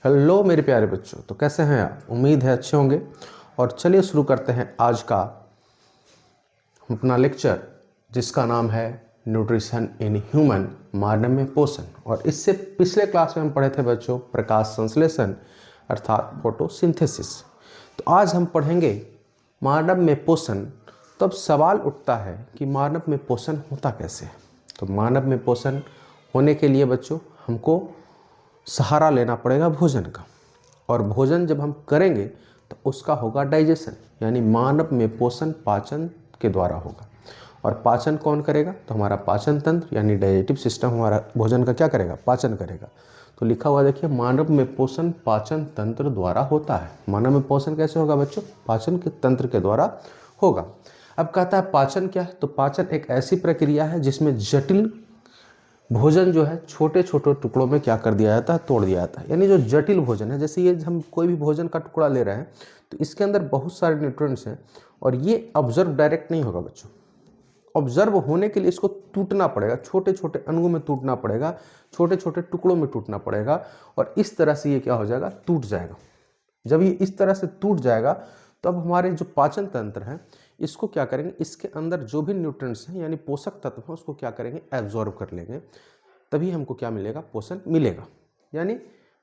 Hello मेरे प्यारे बच्चों, तो कैसे हैं आप? उम्मीद है अच्छे होंगे। और चलिए शुरू करते हैं आज का अपना लेक्चर, जिसका नाम है न्यूट्रिशन इन ह्यूमन, मानव में पोषण। और इससे पिछले क्लास में हम पढ़े थे बच्चों प्रकाश संश्लेषण अर्थात फोटोसिंथेसिस। तो आज हम पढ़ेंगे मानव में पोषण। तब सवाल उठता है कि मानव में पोषण होता कैसे है। तो मानव में पोषण होने के लिए बच्चों हमको सहारा लेना पड़ेगा भोजन का। और भोजन जब हम करेंगे तो उसका होगा डाइजेशन, यानी मानव में पोषण पाचन के द्वारा होगा। और पाचन कौन करेगा? तो हमारा पाचन तंत्र यानी डाइजेटिव सिस्टम हमारा भोजन का क्या करेगा? पाचन करेगा। तो लिखा हुआ देखिए, मानव में पोषण पाचन तंत्र द्वारा होता है। मानव में पोषण कैसे होगा बच्चों? पाचन के तंत्र के द्वारा होगा। अब कहता है पाचन क्या है? तो पाचन एक ऐसी प्रक्रिया है जिसमें जटिल भोजन जो है छोटे छोटे टुकड़ों में क्या कर दिया जाता है? तोड़ दिया जाता है। यानी जो जटिल भोजन है, जैसे ये हम कोई भी भोजन का टुकड़ा ले रहे हैं तो इसके अंदर बहुत सारे न्यूट्रिएंट्स हैं और ये ऑब्जर्व डायरेक्ट नहीं होगा बच्चों। ऑब्जर्व होने के लिए इसको टूटना पड़ेगा, छोटे छोटे अणुओं में टूटना पड़ेगा, छोटे छोटे टुकड़ों में टूटना पड़ेगा। और इस तरह से ये क्या हो जाएगा? टूट जाएगा। जब ये इस तरह से टूट जाएगा तो अब हमारे जो पाचन तंत्र है इसको क्या करेंगे? इसके अंदर जो भी न्यूट्रिएंट्स हैं यानी पोषक तत्व हैं उसको क्या करेंगे? एब्जॉर्ब कर लेंगे। तभी हमको क्या मिलेगा? पोषण मिलेगा। यानी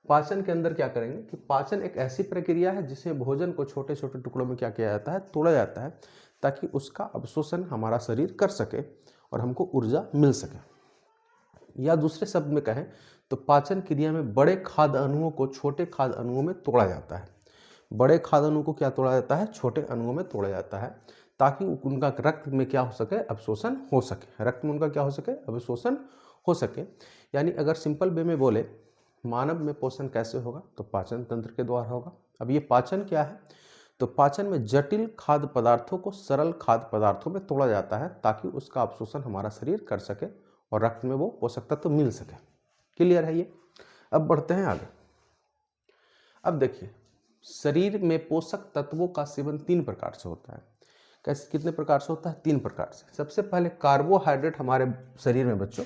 पाचन के अंदर क्या करेंगे कि पाचन एक ऐसी प्रक्रिया है जिसमें भोजन को छोटे छोटे टुकड़ों में क्या किया जाता है? तोड़ा जाता है, ताकि उसका अवशोषण हमारा शरीर कर सके और हमको ऊर्जा मिल सके। या दूसरे शब्द में कहें तो पाचन क्रिया में बड़े खाद्य अणुओं को छोटे खाद्य अणुओं में तोड़ा जाता है। बड़े खाद्य अणु को क्या तोड़ा जाता है? छोटे अणुओं में तोड़ा जाता है, ताकि उनका रक्त में क्या हो सके? अवशोषण हो सके। रक्त में उनका क्या हो सके? अवशोषण हो सके। यानी अगर सिंपल वे में बोले मानव में पोषण कैसे होगा, तो पाचन तंत्र के द्वारा होगा। अब ये पाचन क्या है? तो पाचन में जटिल खाद्य पदार्थों को सरल खाद्य पदार्थों में तोड़ा जाता है, ताकि उसका अवशोषण हमारा शरीर कर सके और रक्त में वो पोषक तत्व मिल सके। क्लियर है ये? अब बढ़ते हैं आगे। अब देखिए, शरीर में पोषक तत्वों का सेवन 3 प्रकार से होता है। कैसे? कितने प्रकार से होता है? 3 प्रकार से। सबसे पहले कार्बोहाइड्रेट हमारे शरीर में बच्चों,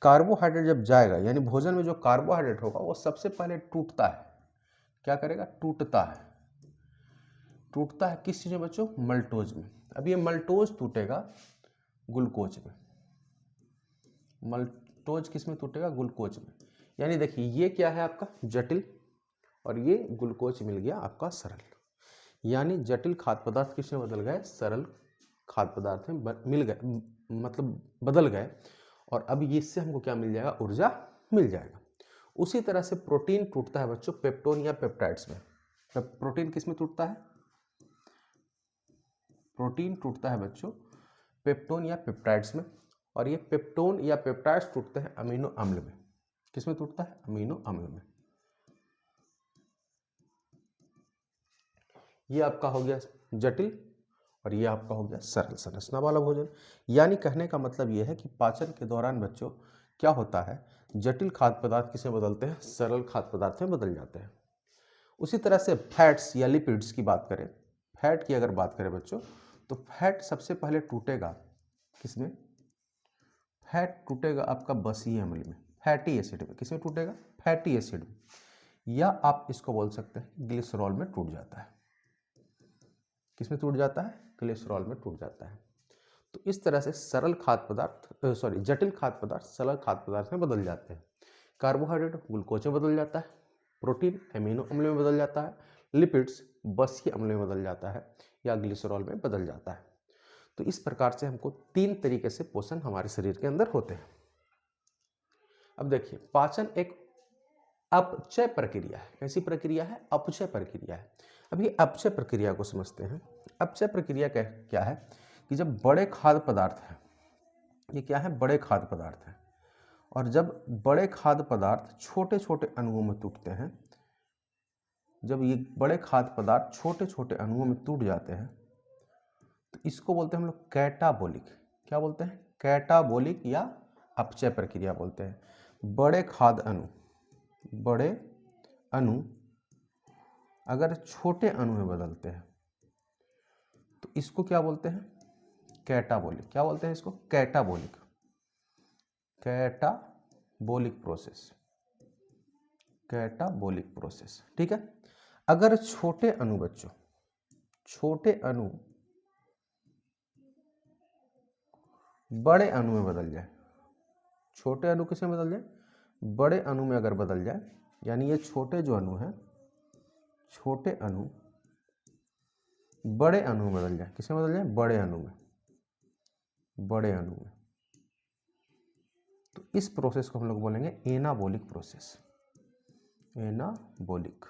कार्बोहाइड्रेट जब जाएगा यानी भोजन में जो कार्बोहाइड्रेट होगा वो सबसे पहले टूटता है। क्या करेगा? टूटता है। टूटता है किस चीज में बच्चों? मल्टोज में। अब ये मल्टोज टूटेगा ग्लूकोज में। मल्टोज किस में टूटेगा? ग्लूकोज में। यानी देखिए, ये क्या है आपका? जटिल, और ये ग्लूकोज मिल गया आपका सरल। यानी जटिल खाद्य पदार्थ किसमें बदल गए? सरल खाद्य पदार्थ में मिल गए, मतलब बदल गए। और अब इससे हमको क्या मिल जाएगा? ऊर्जा मिल जाएगा। उसी तरह से प्रोटीन टूटता है बच्चों पेप्टोन या पेप्टाइड्स में। प्रोटीन किस में टूटता है? प्रोटीन टूटता है बच्चों पेप्टोन या पेप्टाइड्स में। और ये पेप्टोन या पेप्टाइड्स टूटते हैं अमीनो अम्ल में। किस में टूटता है? अमीनो अम्ल में। ये आपका हो गया जटिल और ये आपका हो गया सरल संरचना वाला भोजन। यानी कहने का मतलब ये है कि पाचन के दौरान बच्चों क्या होता है? जटिल खाद्य पदार्थ किसे बदलते हैं? सरल खाद्य पदार्थ में बदल जाते हैं। उसी तरह से फैट्स या लिपिड्स की बात करें, फैट की अगर बात करें बच्चों, तो फैट सबसे पहले टूटेगा किसमें? फैट टूटेगा आपका बसीय अम्ल में, फैटी एसिड में। किसमें टूटेगा? फैटी एसिड में। या आप इसको बोल सकते हैं ग्लिसरॉल में टूट जाता है। किसमें टूट जाता है? ग्लिसरॉल में टूट जाता है। तो इस तरह से सरल खाद्य पदार्थ जटिल खाद्य पदार्थ सरल खाद्य पदार्थ में बदल जाते हैं। कार्बोहाइड्रेट ग्लूकोज में बदल जाता है, प्रोटीन एमिनो अम्ल में बदल जाता है, लिपिड्स बसीय अम्ल में बदल जाता है, या ग्लिसरॉल में बदल जाता है। तो इस प्रकार से हमको 3 तरीके से पोषण हमारे शरीर के अंदर होते हैं। अब देखिए, पाचन एक अपचय प्रक्रिया है। कैसी प्रक्रिया है? अपचय प्रक्रिया है। अब ये अपचय प्रक्रिया को समझते हैं। अपचय प्रक्रिया क्या है कि जब बड़े खाद्य पदार्थ हैं, ये क्या है? बड़े खाद्य पदार्थ हैं, और जब बड़े खाद्य पदार्थ छोटे छोटे अणुओं में टूटते हैं, जब ये बड़े खाद्य पदार्थ छोटे छोटे अणुओं में टूट जाते हैं तो इसको बोलते हैं हम लोग कैटाबोलिक। क्या बोलते हैं? कैटाबोलिक या अपचय प्रक्रिया बोलते हैं। बड़े खाद्य अणु अगर छोटे अणु में बदलते हैं तो इसको क्या बोलते हैं? कैटाबोलिक। क्या बोलते हैं इसको? Catabolic. Catabolic process. Catabolic process. ठीक है, अगर छोटे अणु बच्चों, छोटे अणु बड़े अणु में बदल जाए, छोटे अणु किसमें बदल जाए, बड़े अणु में अगर बदल जाए, यानी ये छोटे जो अणु हैं, छोटे अणु बड़े अणु में बदल जाए, किसमें बदल जाए, बड़े अणु में, बड़े अणु में, तो इस प्रोसेस को हम लोग बोलेंगे एनाबोलिक प्रोसेस। एनाबोलिक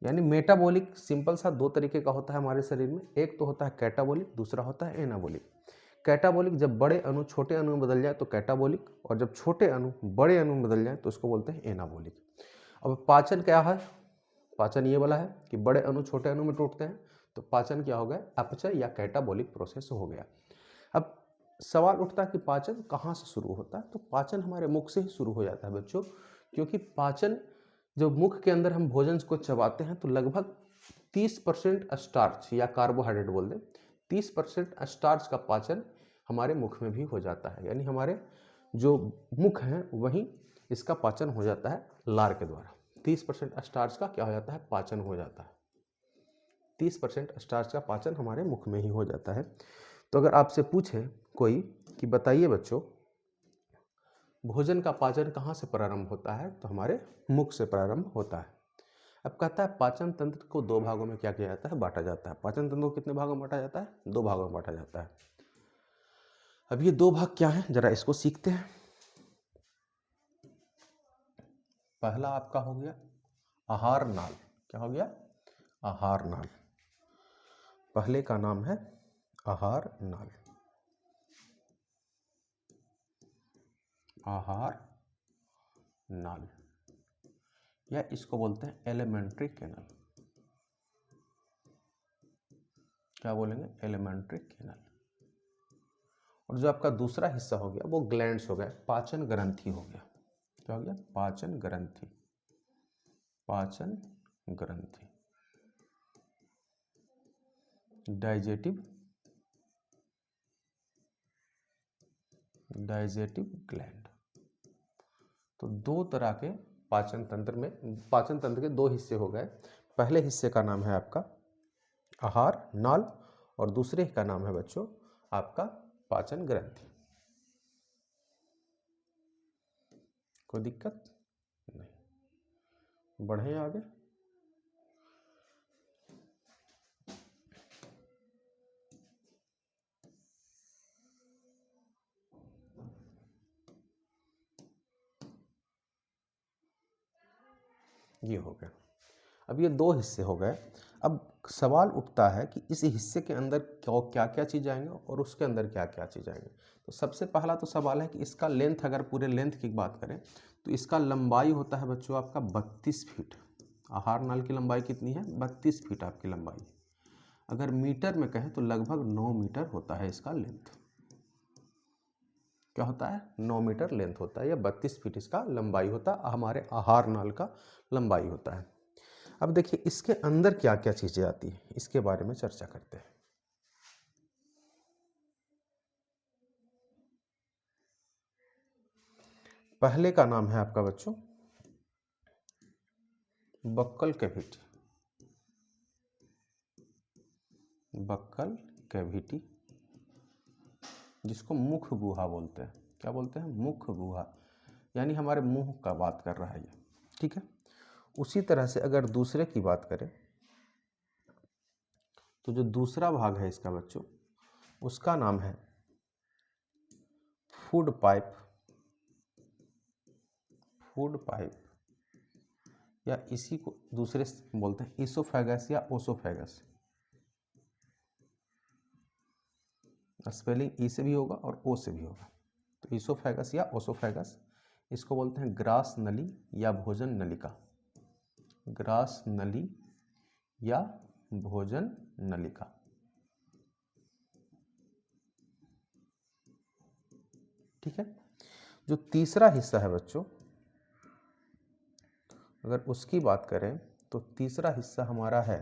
यानी मेटाबॉलिक सिंपल सा दो तरीके का होता है हमारे शरीर में, एक तो होता है कैटाबॉलिक, दूसरा होता है एनाबॉलिक। कैटाबॉलिक जब बड़े अणु छोटे अणु में बदल जाए तो कैटाबॉलिक, और जब छोटे अणु बड़े अणु में बदल जाए तो उसको बोलते हैं एनाबॉलिक। अब पाचन क्या है, पाचन ये वाला है कि बड़े अणु छोटे अणु में टूटते हैं, तो पाचन क्या हो गया, अपचय या कैटाबॉलिक प्रोसेस हो गया। अब सवाल उठता है कि पाचन कहाँ से शुरू होता है, तो पाचन हमारे मुख से ही शुरू हो जाता है बच्चों, क्योंकि पाचन जब मुख के अंदर हम भोजन को चबाते हैं तो लगभग 30% स्टार्च या कार्बोहाइड्रेट बोल दें, 30% स्टार्च का पाचन हमारे मुख में भी हो जाता है, यानी हमारे जो मुख हैं वहीं इसका पाचन हो जाता है लार के द्वारा। 30% स्टार्च का क्या हो जाता है, पाचन हो जाता है, 30% स्टार्च का पाचन हमारे मुख में ही हो जाता है। तो अगर आपसे पूछे कोई कि बताइए बच्चों भोजन का पाचन कहाँ से प्रारंभ होता है, तो हमारे मुख से प्रारंभ होता है। अब कहता है पाचन तंत्र को दो भागों में क्या किया जाता है, बांटा जाता है। पाचन तंत्र को कितने भागों में बांटा जाता है, दो भागों में बांटा जाता है। अब ये दो भाग क्या है, जरा इसको सीखते हैं। पहला आपका हो गया आहार नाल, क्या हो गया, आहार नाल, पहले का नाम है आहार नाल, आहार नाल, या इसको बोलते हैं एलिमेंट्री कैनल, क्या बोलेंगे, एलिमेंट्री कैनल। और जो आपका दूसरा हिस्सा हो गया वो ग्लैंड्स हो गया, पाचन ग्रंथि हो गया, क्या हो गया, पाचन ग्रंथि, पाचन ग्रंथि, डाइजेटिव, डाइजेटिव ग्लैंड। तो दो तरह के पाचन तंत्र में, पाचन तंत्र के दो हिस्से हो गए। पहले हिस्से का नाम है आपका आहार नाल और दूसरे का नाम है बच्चों आपका पाचन ग्रंथि। कोई दिक्कत नहीं, बढ़े आगे। ये हो गया। अब ये दो हिस्से हो गए। अब सवाल उठता है कि इस हिस्से के अंदर क्या क्या चीज़ आएंगे और उसके अंदर क्या क्या चीज़ आएंगे। तो सबसे पहला तो सवाल है कि इसका लेंथ, अगर पूरे लेंथ की बात करें तो इसका लंबाई होता है बच्चों आपका 32 फीट। आहार नाल की लंबाई कितनी है, 32 फीट आपकी लंबाई। अगर मीटर में कहें तो लगभग 9 मीटर होता है इसका लेंथ। क्या होता है, 9 मीटर लेंथ होता है, या 32 फीट इसका लंबाई होता है, हमारे आहार नाल का लंबाई होता है। अब देखिए इसके अंदर क्या क्या चीजें आती है, इसके बारे में चर्चा करते हैं। पहले का नाम है आपका बच्चों बक्कल कैविटी, बक्कल कैविटी, जिसको मुख गुहा बोलते हैं। क्या बोलते हैं, मुख गुहा, यानी हमारे मुंह का बात कर रहा है ये, ठीक है। उसी तरह से अगर दूसरे की बात करें तो जो दूसरा भाग है इसका बच्चों, उसका नाम है फूड पाइप, फूड पाइप, या इसी को दूसरे बोलते हैं इसोफेगस या ओसोफेगस। स्पेलिंग ई से भी होगा और ओ से भी होगा। तो इसोफेगस या ओसोफेगस, इसको बोलते हैं ग्रास नली या भोजन नलिका, ग्रास नली या भोजन नलिका। ठीक है। जो तीसरा हिस्सा है बच्चों, अगर उसकी बात करें तो तीसरा हिस्सा हमारा है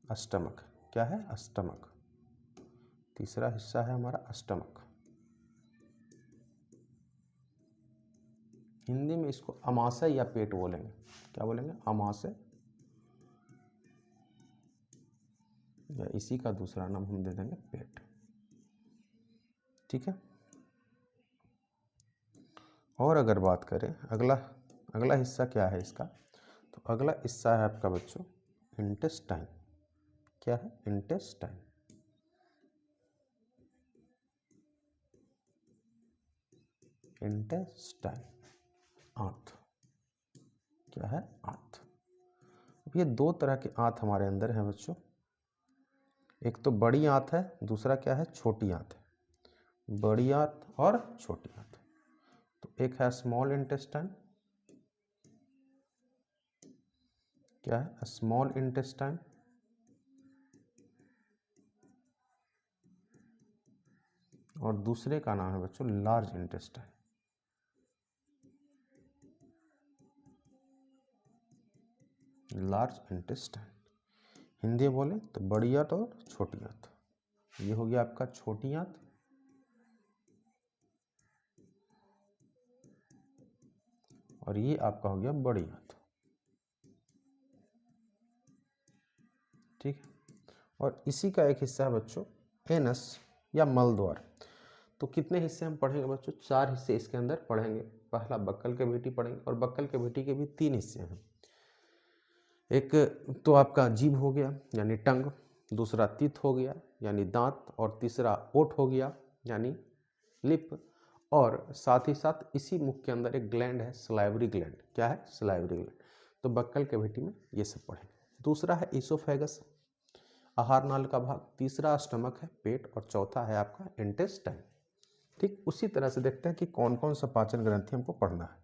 अस्टमक। क्या है, अस्टमक। तीसरा हिस्सा है हमारा अस्टमक। हिंदी में इसको अमाशय या पेट बोलेंगे। क्या बोलेंगे? अमाशय, या इसी का दूसरा नाम हम दे देंगे पेट। ठीक है। और अगर बात करें अगला हिस्सा क्या है इसका, तो अगला हिस्सा है आपका बच्चों इंटेस्टाइन। क्या है? इंटेस्टाइन। इंटेस्टाइन, आंत। क्या है? आंत। अब ये दो तरह के आंत हमारे अंदर है बच्चों, एक तो बड़ी आंत है, दूसरा क्या है? छोटी आंत है। बड़ी आंत और छोटी आंत। तो एक है स्मॉल इंटेस्टाइन। क्या है? Small intestine. और दूसरे का नाम है बच्चों large intestine. Large intestine. Hindi बोले तो बड़ी आंत और छोटी आंत। ये हो गया आपका छोटी आंत, और ये आपका हो गया बड़ी आंत। ठीक है। और इसी का एक हिस्सा है बच्चों एनस या मलद्वार। तो कितने हिस्से हम पढ़ेंगे बच्चों? 4 हिस्से इसके अंदर पढ़ेंगे। पहला बक्कल के बेटी पढ़ेंगे, और बक्कल के बेटी के भी 3 हिस्से हैं। एक तो आपका जीभ हो गया यानी टंग, दूसरा तीत हो गया यानी दांत, और तीसरा ओठ हो गया यानी लिप, और साथ ही साथ इसी मुख के अंदर एक ग्लैंड है सलाइवरी ग्लैंड। क्या है? Salivary gland. तो बक्कल के बेटी में ये सब पढ़ेंगे। दूसरा है ईसोफेगस, आहार नाल का भाग। तीसरा स्टमक है, पेट। और चौथा है आपका इंटेस्टाइन। ठीक उसी तरह से देखते हैं कि कौन कौन सा पाचन ग्रंथि हमको पढ़ना है।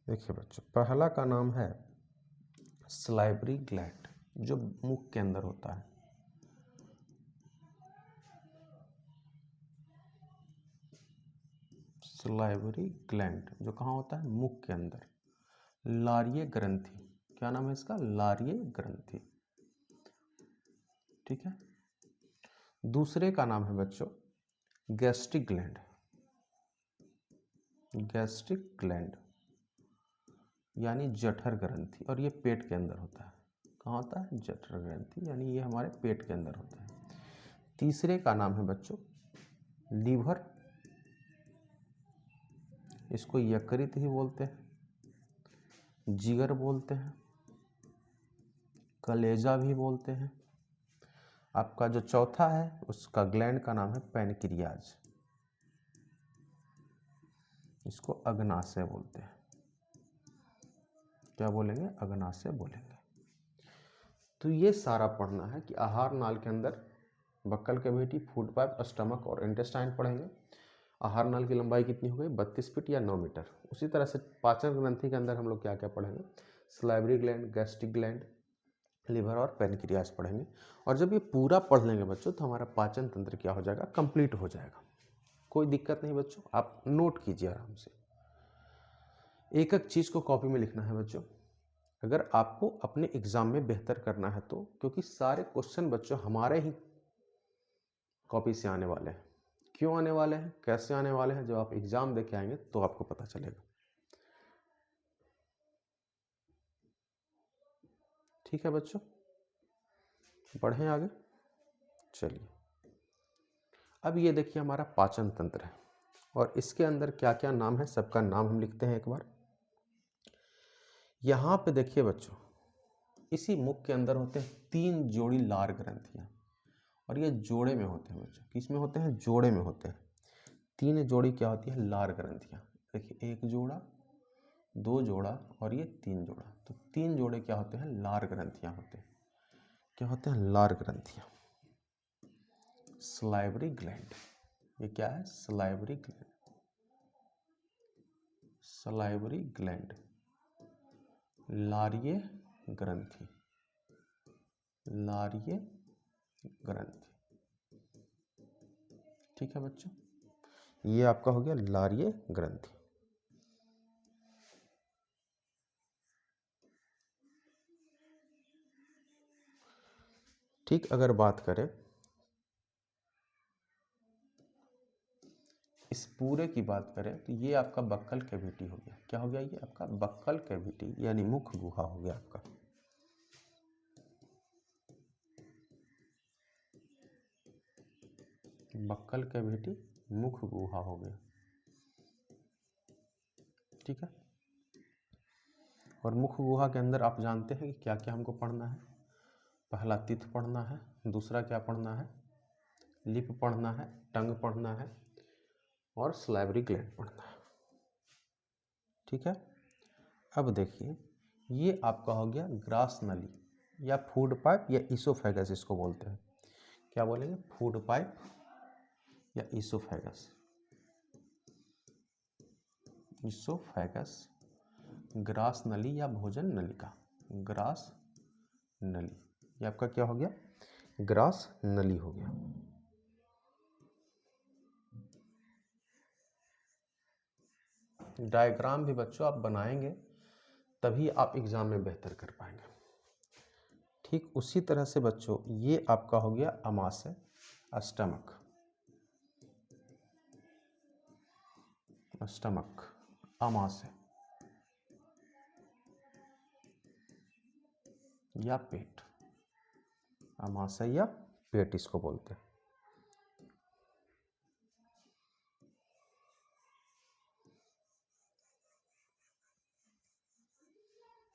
देखिए बच्चों, पहला का नाम है सलाइवरी ग्लैंड, जो मुख के अंदर होता है। सलाइवरी ग्लैंड जो कहाँ होता है? मुख के अंदर। लारिये ग्रंथि। क्या नाम है इसका? लारिये ग्रंथि। ठीक है। दूसरे का नाम है बच्चों गैस्ट्रिक ग्लैंड। गैस्ट्रिक ग्लैंड यानी जठर ग्रंथि, और ये पेट के अंदर होता है। कहाँ होता है? जठर ग्रंथि, यानी ये हमारे पेट के अंदर होता है। तीसरे का नाम है बच्चों लीवर, इसको यकृत ही बोलते हैं, जिगर बोलते हैं, कलेजा भी बोलते हैं। आपका जो चौथा है उसका ग्लैंड का नाम है पैनक्रियाज, इसको अग्नाशय बोलते हैं। क्या बोलेंगे? अग्नाशय बोलेंगे। तो ये सारा पढ़ना है कि आहार नाल के अंदर buccal cavity, food pipe, stomach और इंटेस्टाइन पढ़ेंगे। आहार नाल की लंबाई कितनी हो गई? 32 फीट या 9 मीटर। उसी तरह से पाचन ग्रंथि के अंदर हम लोग क्या क्या पढ़ेंगे? Salivary gland, gastric gland, liver और पैनक्रियाज पढ़ेंगे। और जब ये पूरा पढ़ लेंगे बच्चों तो हमारा पाचन तंत्र क्या हो जाएगा? कंप्लीट हो जाएगा। कोई दिक्कत नहीं बच्चों, आप नोट कीजिए आराम से। एक एक चीज़ को कॉपी में लिखना है बच्चों, अगर आपको अपने एग्जाम में बेहतर करना है तो, क्योंकि सारे क्वेश्चन बच्चों हमारे ही कॉपी से आने वाले हैं। क्यों आने वाले हैं, कैसे आने वाले हैं, जब आप एग्जाम देके आएंगे तो आपको पता चलेगा। ठीक है बच्चों, बढ़ें आगे। चलिए, अब ये देखिए हमारा पाचन तंत्र है, और इसके अंदर क्या क्या नाम है सबका नाम हम लिखते हैं एक बार। यहाँ पे देखिए बच्चों, इसी मुख के अंदर होते हैं 3 जोड़ी लार ग्रंथियाँ, और ये जोड़े में होते हैं बच्चों। किस में होते हैं? जोड़े में होते हैं। 3 जोड़ी क्या होती है? लार ग्रंथियाँ। देखिए, 1 जोड़ा, 2 जोड़ा और ये 3 जोड़ा। तो 3 जोड़े क्या होते हैं? लार ग्रंथियाँ होते हैं। क्या होते हैं? लार ग्रंथियाँ। सलाइवरी ग्लैंड, ये क्या है? Salivary gland. सलाइवरी ग्लैंड, लारीय ग्रंथि, लारीय ग्रंथि। ठीक है बच्चों, ये आपका हो गया लारीय ग्रंथि। ठीक, अगर बात करें इस पूरे की बात करें तो ये आपका बक्कल कैविटी हो गया। क्या हो गया? ये आपका बक्कल कैविटी यानी मुख गुहा हो गया आपका। बक्कल कैविटी मुख गुहा हो गया। ठीक है, और मुख गुहा के अंदर आप जानते हैं कि क्या क्या हमको पढ़ना है। पहला तिथ पढ़ना है, दूसरा क्या पढ़ना है? लिप पढ़ना है, टंग पढ़ना है और सलाइवरी ग्लैंड पढ़ना है। ठीक है, अब देखिए ये आपका हो गया ग्रास नली या फूड पाइप या इसोफेगस इसको बोलते हैं। क्या बोलेंगे? फूड पाइप या इसोफेगस। इसोफेगस ग्रास नली या भोजन नलिका, ग्रास नली, ये आपका क्या हो गया? ग्रास नली हो गया। डायग्राम भी बच्चों आप बनाएंगे तभी आप एग्जाम में बेहतर कर पाएंगे। ठीक उसी तरह से बच्चों ये आपका हो गया अमाशय, स्टमक, स्टमक, अमाशय या पेट, अमाशय या पेट इसको बोलते हैं।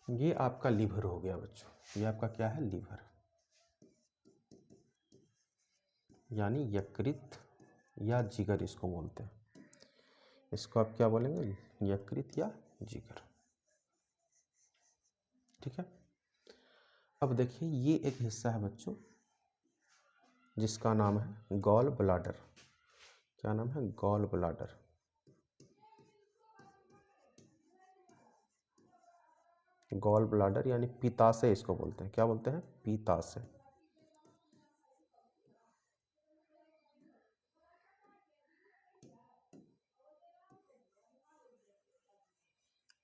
ये आपका लीवर हो गया बच्चों, ये आपका क्या है? लीवर, यानी यकृत या जिगर इसको बोलते हैं। इसको आप क्या बोलेंगे? यकृत या जिगर। ठीक है, अब देखिए ये एक हिस्सा है बच्चों जिसका नाम है गॉल ब्लाडर। क्या नाम है? Gall bladder. गॉल ब्लाडर यानी पित्ताशय इसको बोलते हैं। क्या बोलते हैं? पित्ताशय।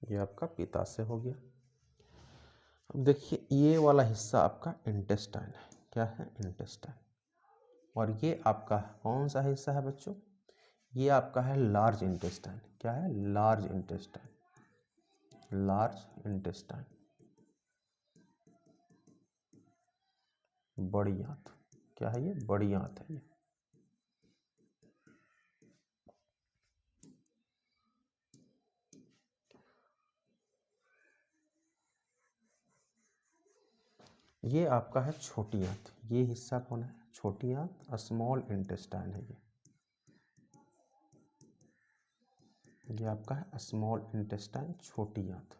ये आपका पित्ताशय हो गया। अब देखिए ये वाला हिस्सा आपका इंटेस्टाइन है। क्या है? इंटेस्टाइन। और ये आपका कौन सा हिस्सा है बच्चों? ये आपका है लार्ज इंटेस्टाइन। क्या है? लार्ज इंटेस्टाइन, लार्ज इंटेस्टाइन, बड़ी आंत। क्या है ये? बड़ी आंत है ये। ये आपका है छोटी आंत। ये हिस्सा कौन है? छोटी आंत, स्मॉल इंटेस्टाइन है ये आपका है स्मॉल इंटेस्टाइन, छोटी आंत।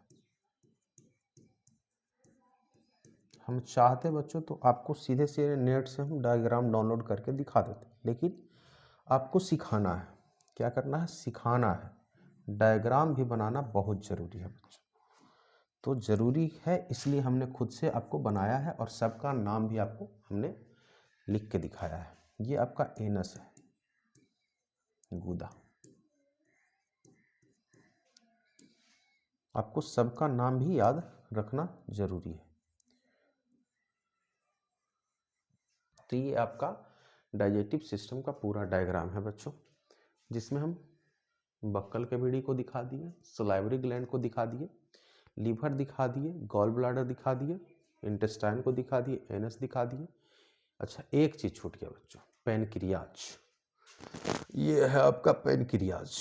हम चाहते बच्चों तो आपको सीधे सीधे नेट से हम डायग्राम डाउनलोड करके दिखा देते, लेकिन आपको सिखाना है। क्या करना है? सिखाना है। डायग्राम भी बनाना बहुत ज़रूरी है बच्चों, तो ज़रूरी है इसलिए हमने खुद से आपको बनाया है और सबका नाम भी आपको हमने लिख के दिखाया है। ये आपका एनस है, गुदा। आपको सबका नाम भी याद रखना जरूरी है। तो ये आपका डाइजेस्टिव सिस्टम का पूरा डायग्राम है बच्चों, जिसमें हम बक्कल कैविटी को दिखा दिए, सलाइवरी ग्लैंड को दिखा दिए, लीवर दिखा दिए, गॉल ब्लाडर दिखा दिए, इंटेस्टाइन को दिखा दिए, एनस दिखा दिए। अच्छा एक चीज छूट गया बच्चों, पैनक्रियाज। ये है आपका पैनक्रियाज,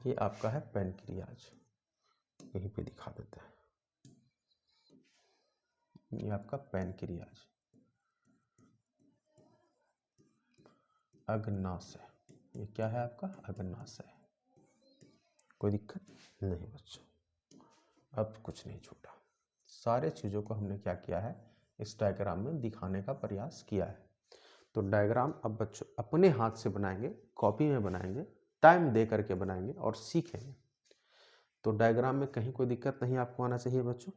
ये आपका है पैनक्रियाज, यहीं पे दिखा देते हैं। ये आपका पैनक्रियाज, अग्नाशय। ये क्या है आपका? अग्नाशय। कोई दिक्कत नहीं बच्चों, अब कुछ नहीं छूटा। सारे चीज़ों को हमने क्या किया है? इस डायग्राम में दिखाने का प्रयास किया है। तो डायग्राम अब बच्चों अपने हाथ से बनाएंगे, कॉपी में बनाएंगे, टाइम दे करके बनाएंगे और सीखेंगे। तो डायग्राम में कहीं कोई दिक्कत नहीं आपको आना चाहिए बच्चों।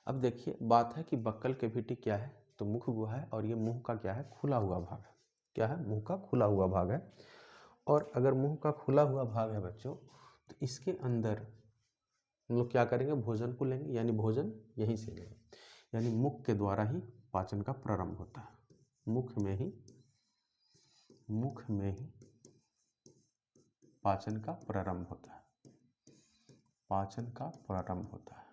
अब देखिए बात है कि बक्कल कैविटी क्या है, तो मुख गुहा है और ये मुंह का क्या है, खुला हुआ भाग है। क्या है, मुंह का खुला हुआ भाग है। और अगर मुंह का खुला हुआ भाग है बच्चों, तो इसके अंदर हम लोग क्या करेंगे, भोजन को लेंगे, यानी भोजन यहीं से लेंगे, यानी मुख के द्वारा ही पाचन का प्रारंभ होता है। मुख में ही पाचन का प्रारंभ होता है, पाचन का प्रारंभ होता है।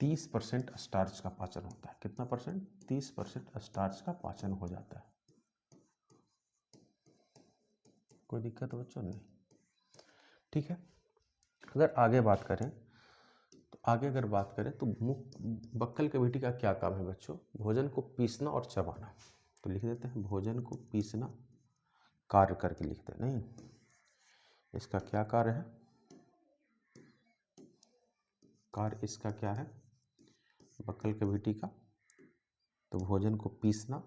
30% स्टार्च का पाचन होता है। कितना परसेंट, 30% स्टार्च का पाचन हो जाता है। कोई दिक्कत बच्चों नहीं, ठीक है। अगर आगे बात करें तो मुख बक्कल कैविटी का क्या काम है बच्चों, भोजन को पीसना और चबाना। तो लिख देते हैं भोजन को पीसना कार्य करके लिखते हैं, नहीं इसका क्या कार्य है, कार्य इसका क्या है बक्कल कैविटी का, तो भोजन को पीसना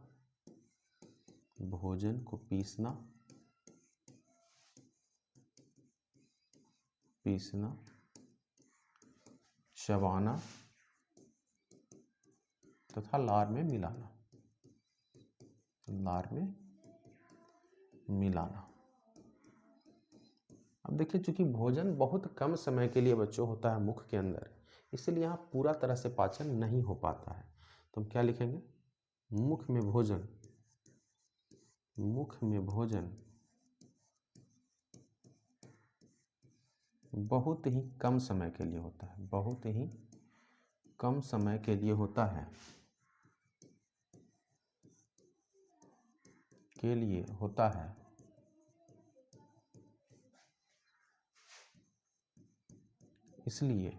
चबाना तथा लार में मिलाना। अब देखिए चूंकि भोजन बहुत कम समय के लिए बच्चों होता है मुख के अंदर, इसलिए यहाँ पूरा तरह से पाचन नहीं हो पाता है। तो हम क्या लिखेंगे, मुख में भोजन बहुत ही कम समय के लिए होता है, बहुत ही कम समय के लिए होता है, इसलिए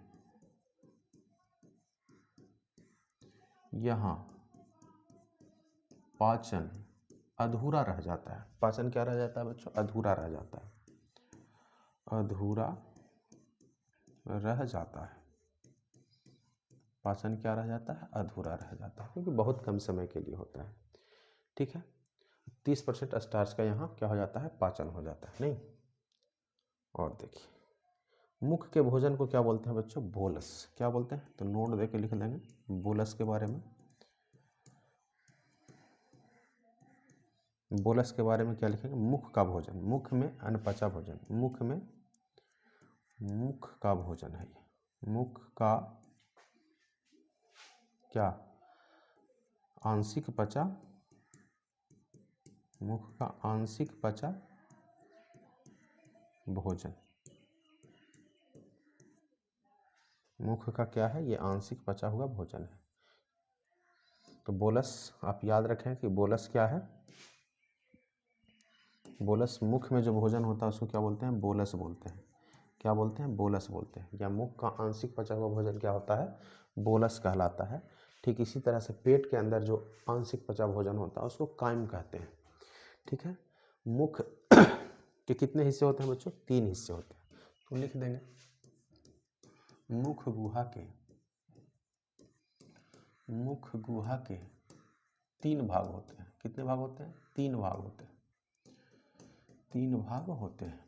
यहाँ पाचन अधूरा रह जाता है। पाचन क्या रह जाता है बच्चों, अधूरा रह जाता है, पाचन क्या रह जाता है, अधूरा रह जाता है, क्योंकि बहुत कम समय के लिए होता है। ठीक है, 30% स्टार्च का यहाँ क्या हो जाता है, पाचन हो जाता है, नहीं। और देखिए मुख के भोजन को क्या बोलते हैं बच्चों, बोलस। क्या बोलते हैं, तो नोट दे के लिख लेंगे बोलस के बारे में। बोलस के बारे में क्या लिखेंगे, मुख का भोजन, मुख में अनपचा भोजन, मुख का भोजन है ये, मुख का क्या, आंशिक पचा, मुख का आंशिक पचा भोजन, मुख का क्या है, ये आंशिक पचा हुआ भोजन है। तो बोलस आप याद रखें कि बोलस क्या है, बोलस मुख में जो भोजन होता है उसको क्या बोलते हैं, बोलस बोलते हैं। क्या बोलते हैं, बोलस बोलते हैं। या मुख का आंशिक पचा हुआ भोजन क्या होता है, बोलस कहलाता है। ठीक इसी तरह से पेट के अंदर जो आंशिक पचा भोजन होता है उसको काइम कहते हैं। ठीक है, मुख के कितने हिस्से होते हैं बच्चों, 3 हिस्से होते हैं। तो लिख देंगे मुख गुहा के 3 भाग होते हैं। कितने भाग होते हैं, 3 भाग होते हैं, 3 भाग होते हैं।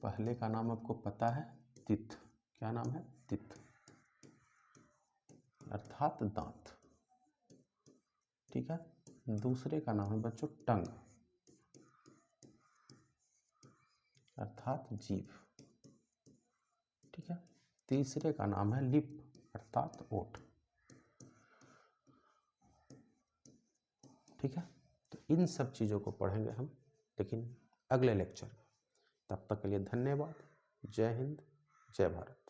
पहले का नाम आपको पता है, तित्थ। क्या नाम है, तित्थ अर्थात दांत। ठीक है, दूसरे का नाम है बच्चों टंग अर्थात जीभ। ठीक है, तीसरे का नाम है लिप अर्थात ओठ। ठीक है, तो इन सब चीज़ों को पढ़ेंगे हम, लेकिन अगले लेक्चर में। तब तक के लिए धन्यवाद। जय हिंद, जय भारत।